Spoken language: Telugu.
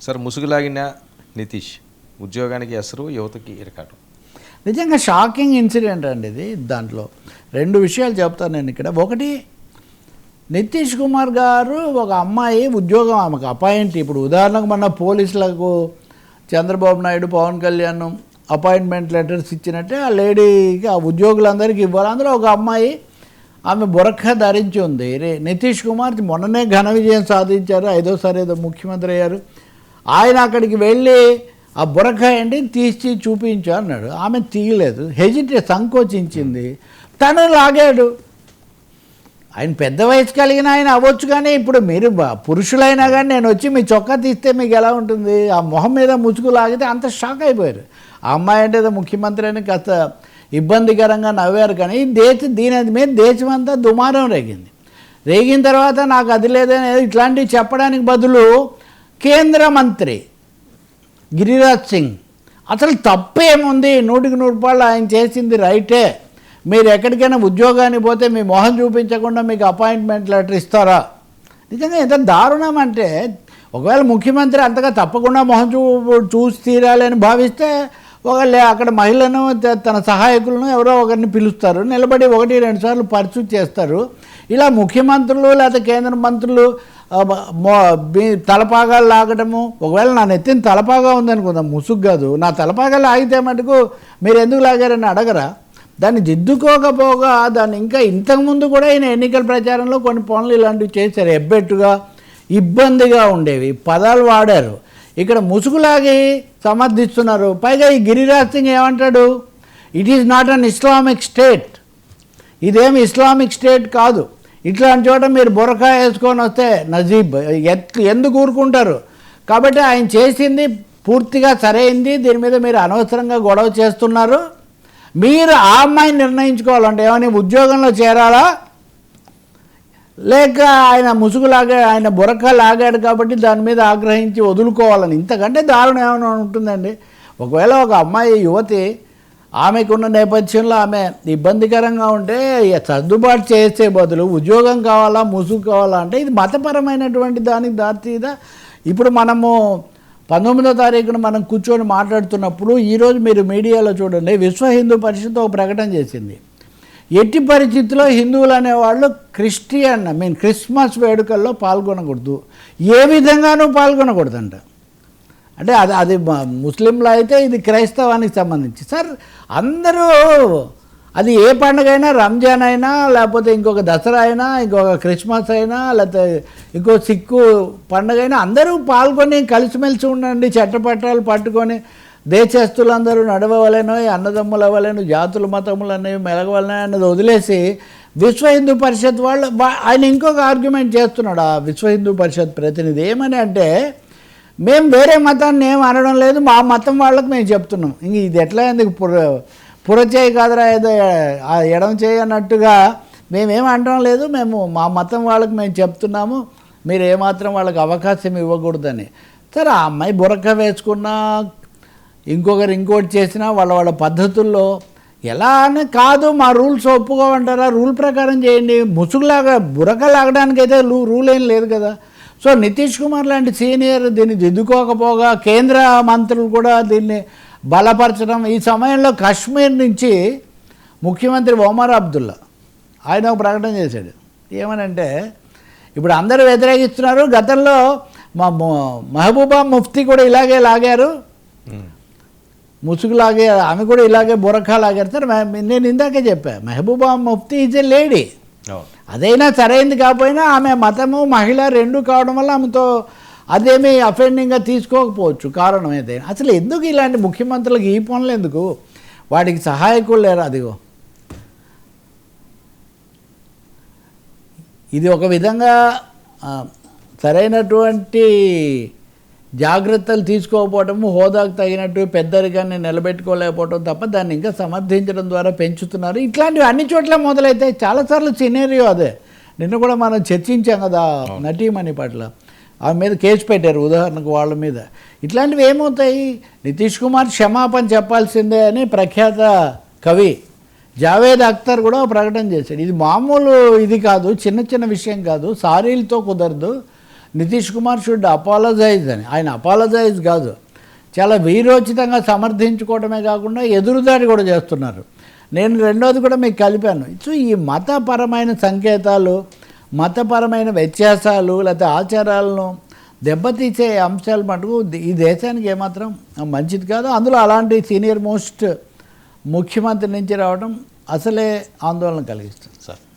సార్ ముసుగులాగిన నితీష్ ఉద్యోగానికి ఎసరు, యువతకి ఇరకాటం. నిజంగా షాకింగ్ ఇన్సిడెంట్ అండి ఇది. దాంట్లో రెండు విషయాలు చెప్తాను నేను ఇక్కడ. ఒకటి, నితీష్ కుమార్ గారు ఒక అమ్మాయి ఉద్యోగం ఆమెకు అపాయింట్. ఇప్పుడు ఉదాహరణకు మన పోలీసులకు చంద్రబాబు నాయుడు, పవన్ కళ్యాణ్ అపాయింట్మెంట్ లెటర్స్ ఇచ్చినట్టే ఆ లేడీకి, ఆ ఉద్యోగులందరికీ ఇవ్వాలి. అందులో ఒక అమ్మాయి, ఆమె బురఖా ధరించి ఉంది. నితీష్ కుమార్ మొన్ననే ఘన విజయం సాధించారు, 5వ సారి ఏదో ముఖ్యమంత్రి అయ్యారు. ఆయన అక్కడికి వెళ్ళి ఆ బురఖా ఏంటి తీసి చూపించు అన్నాడు. ఆమె తీయలేదు, సంకోచించింది, తను లాగాడు. ఆయన పెద్ద వయసు కలిగిన ఆయన అవ్వచ్చు, కానీ ఇప్పుడు మీరు పురుషులైనా కానీ నేను వచ్చి మీ చొక్కా తీస్తే మీకు ఎలా ఉంటుంది? ఆ మొహం మీద ముసుగు లాగితే అంత షాక్ అయిపోయారు. ఆ అమ్మాయి అంటే ముఖ్యమంత్రి అని కాస్త ఇబ్బందికరంగా నవ్వారు. కానీ దీని మీద దేశమంతా దుమారం రేగింది. రేగిన తర్వాత నాకు అది లేదని ఇట్లాంటివి చెప్పడానికి బదులు కేంద్ర మంత్రి గిరిరాజ్ సింగ్ అసలు తప్పేముంది, 100% ఆయన చేసింది రైటే. మీరు ఎక్కడికైనా ఉద్యోగానికి పోతే మీ మొహం చూపించకుండా మీకు అపాయింట్మెంట్ లెటర్ ఇస్తారా? నిజంగా ఎంత దారుణం అంటే, ఒకవేళ ముఖ్యమంత్రి అంతగా తప్పకుండా మొహం చూసి తీరాలి అని భావిస్తే అక్కడ మహిళను, తన సహాయకులను ఎవరో ఒకరిని పిలుస్తారు, నిలబడి 1-2 సార్లు పరిచయం చేస్తారు. ఇలా ముఖ్యమంత్రులు లేకపోతే కేంద్ర మంత్రులు తలపాగాలు లాగడము, ఒకవేళ నా నెత్తిన తలపాగా ఉందనుకుందాం, ముసుగు కాదు, నా తలపాగాలు లాగితే మటుకు మీరు ఎందుకు లాగారని అడగరా? దాన్ని దిద్దుకోకపోగా దాన్ని ఇంకా ఇంతకుముందు కూడా ఈయన ఎన్నికల ప్రచారంలో కొన్ని పనులు ఇలాంటివి చేశారు. ఎబ్బెట్టుగా ఇబ్బందిగా ఉండేవి పదాలు వాడారు. ఇక్కడ ముసుగులాగి సమర్థిస్తున్నారు. పైగా ఈ గిరిరాజ్ సింగ్ ఏమంటాడు, it is not an Islamic state, ఇదేమి ఇస్లామిక్ స్టేట్ కాదు, ఇట్లాంటి చోట మీరు బురఖా వేసుకొని వస్తే నజీబ్ ఎందుకు ఊరుకుంటారు? కాబట్టి ఆయన చేసింది పూర్తిగా సరైంది, దీని మీద మీరు అనవసరంగా గొడవ చేస్తున్నారు. మీరు ఆ అమ్మాయిని నిర్ణయించుకోవాలంటే ఏమని, ఉద్యోగంలో చేరాలా లేక ఆయన ముసుగులాగా ఆయన బురఖా లాగాడు కాబట్టి దాని మీద ఆగ్రహించి వదులుకోవాలని. ఇంతకంటే దారుణం ఏమైనా ఉంటుందండి? ఒకవేళ ఒక అమ్మాయి యువతి ఆమెకున్న నేపథ్యంలో ఆమె ఇబ్బందికరంగా ఉంటే సర్దుబాటు చేసే బదులు ఉద్యోగం కావాలా, ముసుగు కావాలా అంటే ఇది మతపరమైనటువంటి దానికి దారితీదా? ఇప్పుడు మనము 19వ తారీఖున మనం కూర్చొని మాట్లాడుతున్నప్పుడు ఈరోజు మీరు మీడియాలో చూడండి, విశ్వ హిందూ పరిషత్ ఒక ప్రకటన చేసింది. ఎట్టి పరిస్థితుల్లో హిందువులు అనేవాళ్ళు క్రిస్మస్ వేడుకల్లో పాల్గొనకూడదు, ఏ విధంగానూ పాల్గొనకూడదంట. అంటే అది ముస్లింలు అయితే ఇది క్రైస్తవానికి సంబంధించి. సార్ అందరూ అది ఏ పండుగ అయినా, రంజాన్ అయినా లేకపోతే ఇంకొక దసరా అయినా, ఇంకొక క్రిస్మస్ అయినా, లేకపోతే ఇంకో సిక్కు పండుగ అయినా అందరూ పాల్గొని కలిసిమెలిసి ఉండండి, చట్టపట్టాలు పట్టుకొని దేశస్తులందరూ నడవవలెనో, అన్నదమ్ములు అవ్వలేను, జాతులు మతములు అనేవి మెలగవలెనో అన్నది వదిలేసి విశ్వ హిందూ పరిషత్ వాళ్ళు ఆయన ఇంకొక ఆర్గ్యుమెంట్ చేస్తున్నాడు. ఆ విశ్వ హిందూ పరిషత్ ప్రతినిధి ఏమని అంటే, మేము వేరే మతాన్ని ఏం అనడం లేదు, మా మతం వాళ్ళకి మేము చెప్తున్నాం. ఇంక ఇది ఎట్లా ఎందుకు పురచేయి కాదురా ఏదో ఎడం చేయి అన్నట్టుగా మేమేం అనడం లేదు, మేము మా మతం వాళ్ళకి మేము చెప్తున్నాము, మీరు ఏమాత్రం వాళ్ళకి అవకాశం ఇవ్వకూడదని. సరే, ఆ అమ్మాయి బురఖా వేసుకున్నా ఇంకొకరు ఇంకోటి చేసినా వాళ్ళ పద్ధతుల్లో ఎలా అని కాదు, మా రూల్స్ ఒప్పుకోమంటారా? రూల్ ప్రకారం చేయండి. ముసుగులాగా బురఖా లాగడానికి అయితే రూల్ ఏం లేదు కదా. సో నితీష్ కుమార్ లాంటి సీనియర్ దీన్ని దిద్దుకోకపోగా కేంద్ర మంత్రులు కూడా దీన్ని బలపరచడం. ఈ సమయంలో కాశ్మీర్ నుంచి ముఖ్యమంత్రి ఒమర్ అబ్దుల్లా ఆయన ఒక ప్రకటన చేశాడు. ఏమనంటే, ఇప్పుడు అందరూ వ్యతిరేకిస్తున్నారు, గతంలో మా మహబూబా ముఫ్తీ కూడా ఇలాగే లాగారు, ముసుగులాగే ఆమె కూడా ఇలాగే బురఖా లాగారు. సార్ నేను ఇందాకే చెప్పాను, Mehbooba Mufti is a lady. అదైనా సరైంది కాకపోయినా ఆమె మతము మహిళ రెండు కావడం వల్ల ఆమెతో అదేమీ అఫెండింగ్గా తీసుకోకపోవచ్చు, కారణం ఏదైనా. అసలు ఎందుకు ఇలాంటి ముఖ్యమంత్రులకు ఈ పనులు ఎందుకు? వాడికి సహాయకులు లేరు. అదిగో ఇది ఒక విధంగా సరైనటువంటి జాగ్రత్తలు తీసుకోకపోవటము, హోదాకు తగినట్టు పెద్దరికాన్ని నిలబెట్టుకోలేకపోవటం తప్ప దాన్ని ఇంకా సమర్థించడం ద్వారా పెంచుతున్నారు. ఇట్లాంటివి అన్ని చోట్ల మొదలైతే చాలాసార్లు సినేరియో అదే. నిన్న కూడా మనం చర్చించాం కదా నటీమణి పట్ల, ఆమె మీద కేసు పెట్టారు ఉదాహరణకు వాళ్ళ మీద. ఇట్లాంటివి ఏమవుతాయి? నితీష్ కుమార్ క్షమాపణ చెప్పాల్సిందే అని ప్రఖ్యాత కవి జావేద్ అఖ్తర్ కూడా ప్రకటన చేశాడు. ఇది మామూలు ఇది కాదు, చిన్న చిన్న విషయం కాదు, సారీలతో కుదరదు, నితీష్ కుమార్ షుడ్ అపాలజైజ్ అని. ఆయన అపాలజైజ్ కాదు, చాలా వీరోచితంగా సమర్థించుకోవడమే కాకుండా ఎదురుదాడి కూడా చేస్తున్నారు. నేను రెండోది కూడా మీకు కలిపాను. సో ఈ మతపరమైన సంకేతాలు, మతపరమైన వ్యత్యాసాలు లేకపోతే ఆచారాలను దెబ్బతీసే అంశాలు మటుకు ఈ దేశానికి ఏమాత్రం మంచిది కాదు. అందులో అలాంటి సీనియర్ మోస్ట్ ముఖ్యమంత్రి నుంచి రావడం అసలే ఆందోళన కలిగిస్తుంది. సార్